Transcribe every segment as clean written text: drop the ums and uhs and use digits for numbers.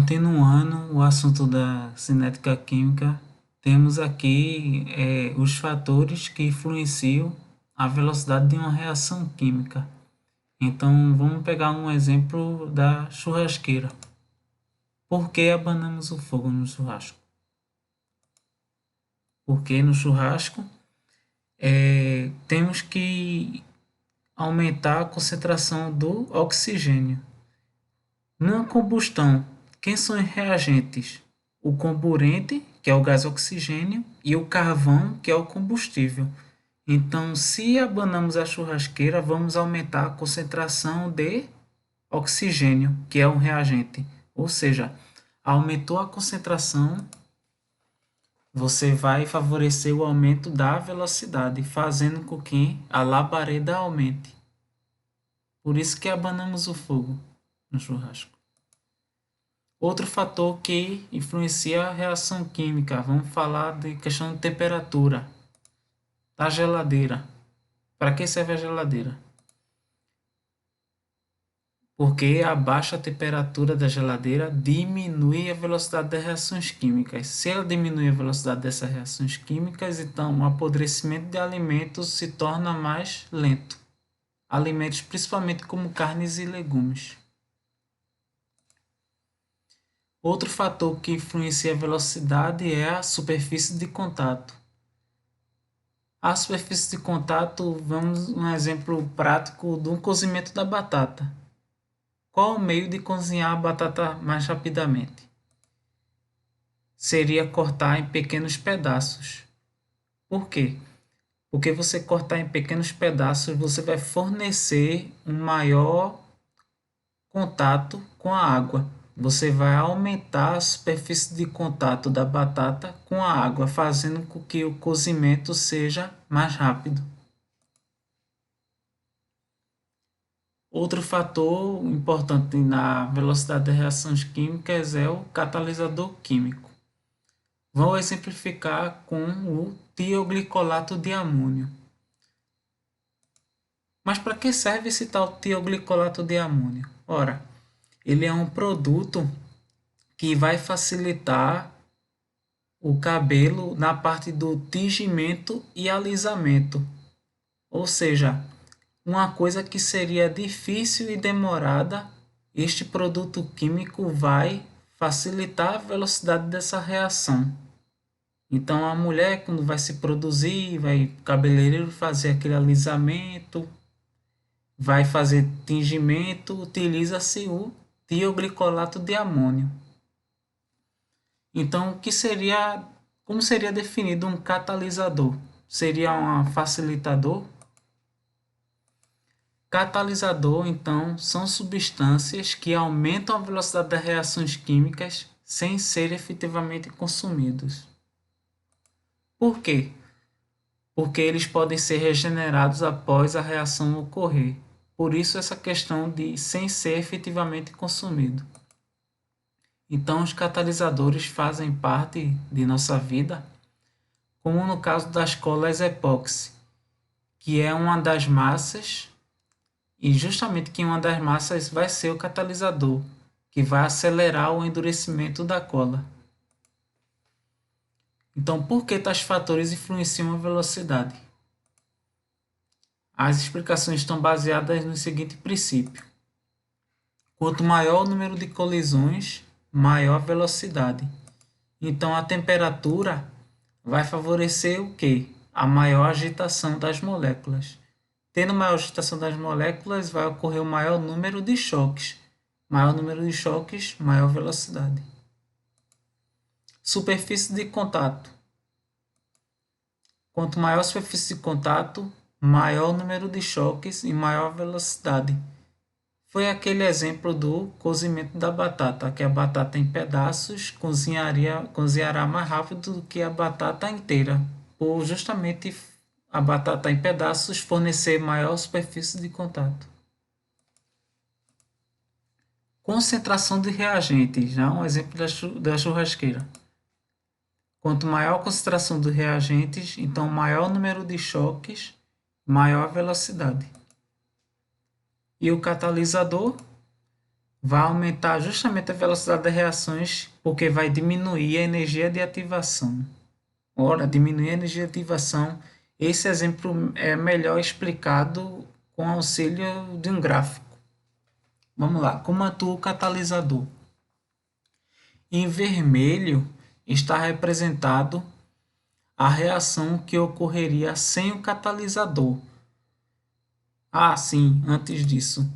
Continuando o assunto da cinética química, temos aqui os fatores que influenciam a velocidade de uma reação química. Então, vamos pegar um exemplo da churrasqueira. Por que abanamos o fogo no churrasco? Porque no churrasco temos que aumentar a concentração do oxigênio. Numa combustão, quem são os reagentes? O comburente, que é o gás oxigênio, e o carvão, que é o combustível. Então, se abanamos a churrasqueira, vamos aumentar a concentração de oxigênio, que é um reagente. Ou seja, aumentou a concentração, você vai favorecer o aumento da velocidade, fazendo com que a labareda aumente. Por isso que abanamos o fogo no churrasco. Outro fator que influencia a reação química, vamos falar de questão de temperatura da geladeira. Para que serve a geladeira? Porque a baixa temperatura da geladeira diminui a velocidade das reações químicas. Se ela diminui a velocidade dessas reações químicas, então o apodrecimento de alimentos se torna mais lento. Alimentos principalmente como carnes e legumes. Outro fator que influencia a velocidade é a superfície de contato. A superfície de contato, vamos um exemplo prático do cozimento da batata. Qual o meio de cozinhar a batata mais rapidamente? Seria cortar em pequenos pedaços. Por quê? Porque você cortar em pequenos pedaços, você vai fornecer um maior contato com a água. Você vai aumentar a superfície de contato da batata com a água, fazendo com que o cozimento seja mais rápido. Outro fator importante na velocidade das reações químicas é o catalisador químico. Vou exemplificar com o tioglicolato de amônio. Mas para que serve esse tal tioglicolato de amônio? Ora, ele é um produto que vai facilitar o cabelo na parte do tingimento e alisamento. Ou seja, uma coisa que seria difícil e demorada, este produto químico vai facilitar a velocidade dessa reação. Então a mulher, quando vai se produzir, vai o cabeleireiro fazer aquele alisamento, vai fazer tingimento, utiliza-se o tioglicolato de amônio. Então, como seria definido um catalisador? Seria um facilitador? Catalisador, então, são substâncias que aumentam a velocidade das reações químicas sem ser efetivamente consumidos. Por quê? Porque eles podem ser regenerados após a reação ocorrer. Por isso essa questão de sem ser efetivamente consumido. Então os catalisadores fazem parte de nossa vida, como no caso das colas epóxi, que é uma das massas, e justamente que uma das massas vai ser o catalisador, que vai acelerar o endurecimento da cola. Então, por que tais fatores influenciam a velocidade? As explicações estão baseadas no seguinte princípio: quanto maior o número de colisões, maior a velocidade. Então, a temperatura vai favorecer o quê? A maior agitação das moléculas. Tendo maior agitação das moléculas, vai ocorrer o maior número de choques. Maior número de choques, maior velocidade. Superfície de contato. Quanto maior a superfície de contato, maior o número de choques e maior a velocidade. Foi aquele exemplo do cozimento da batata, que a batata em pedaços cozinhará mais rápido do que a batata inteira, por justamente a batata em pedaços fornecer maior superfície de contato. Concentração de reagentes, já um exemplo da churrasqueira. Quanto maior a concentração de reagentes, então maior o número de choques, maior a velocidade. E o catalisador vai aumentar justamente a velocidade das reações, porque vai diminuir a energia de ativação. Ora, diminuir a energia de ativação, esse exemplo é melhor explicado com auxílio de um gráfico. Vamos lá, como atua o catalisador? Em vermelho está representado a reação que ocorreria sem o catalisador. Ah, sim, antes disso.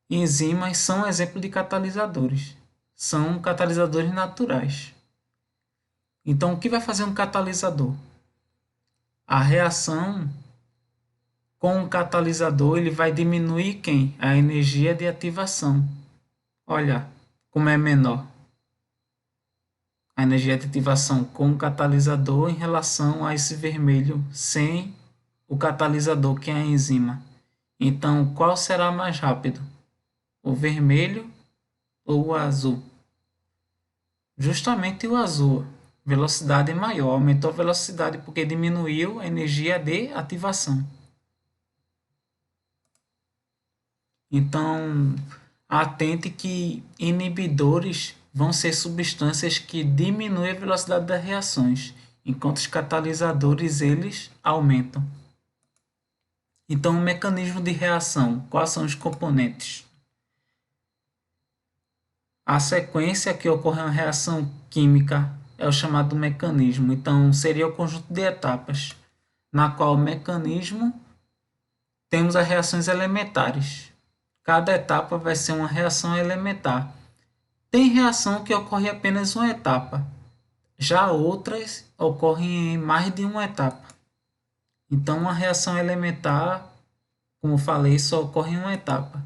Enzimas são exemplo de catalisadores. São catalisadores naturais. Então, o que vai fazer um catalisador? A reação com o catalisador ele vai diminuir quem? A energia de ativação. Olha como é menor a energia de ativação com o catalisador em relação a esse vermelho sem o catalisador, que é a enzima. Então, qual será mais rápido? O vermelho ou o azul? Justamente o azul. Velocidade maior, aumentou a velocidade porque diminuiu a energia de ativação. Então, atente que inibidores vão ser substâncias que diminuem a velocidade das reações, enquanto os catalisadores eles aumentam. Então, o mecanismo de reação, quais são os componentes? A sequência que ocorre uma reação química é o chamado mecanismo. Então, seria o conjunto de etapas, na qual o mecanismo temos as reações elementares. Cada etapa vai ser uma reação elementar. Tem reação que ocorre apenas uma etapa, já outras ocorrem em mais de uma etapa. Então, uma reação elementar, como falei, só ocorre em uma etapa.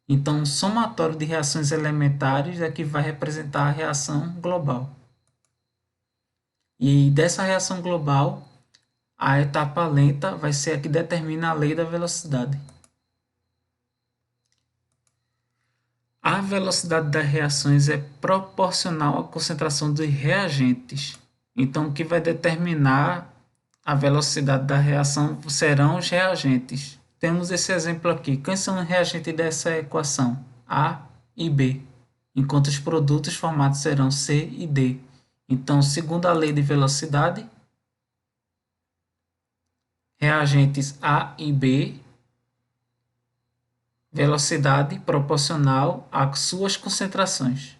Então, o somatório de reações elementares é que vai representar a reação global. E dessa reação global, a etapa lenta vai ser a que determina a lei da velocidade. A velocidade das reações é proporcional à concentração dos reagentes. Então, o que vai determinar a velocidade da reação serão os reagentes. Temos esse exemplo aqui. Quais são os reagentes dessa equação? A e B, enquanto os produtos formados serão C e D. Então, segundo a lei de velocidade, reagentes A e B, velocidade proporcional às suas concentrações.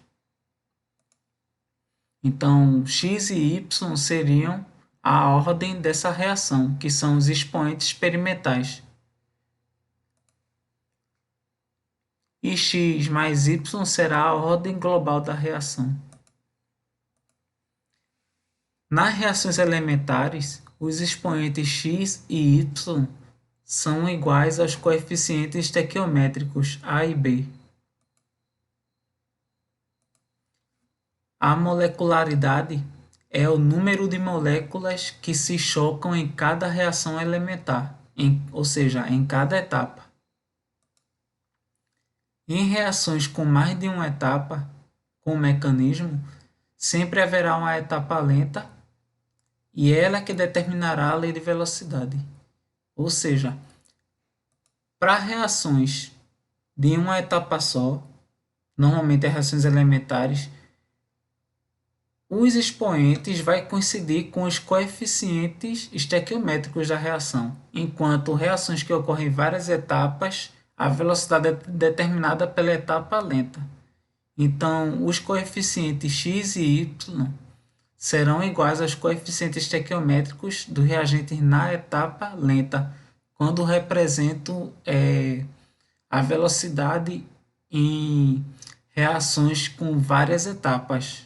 Então, x e y seriam a ordem dessa reação, que são os expoentes experimentais. E x mais y será a ordem global da reação. Nas reações elementares, os expoentes x e y são iguais aos coeficientes estequiométricos A e B. A molecularidade é o número de moléculas que se chocam em cada reação elementar, ou seja, em cada etapa. Em reações com mais de uma etapa, com o mecanismo, sempre haverá uma etapa lenta e ela é que determinará a lei de velocidade. Ou seja, para reações de uma etapa só, normalmente as reações elementares, os expoentes vai coincidir com os coeficientes estequiométricos da reação, enquanto reações que ocorrem em várias etapas, a velocidade é determinada pela etapa lenta. Então, os coeficientes x e y serão iguais aos coeficientes estequiométricos dos reagentes na etapa lenta, quando representam a velocidade em reações com várias etapas.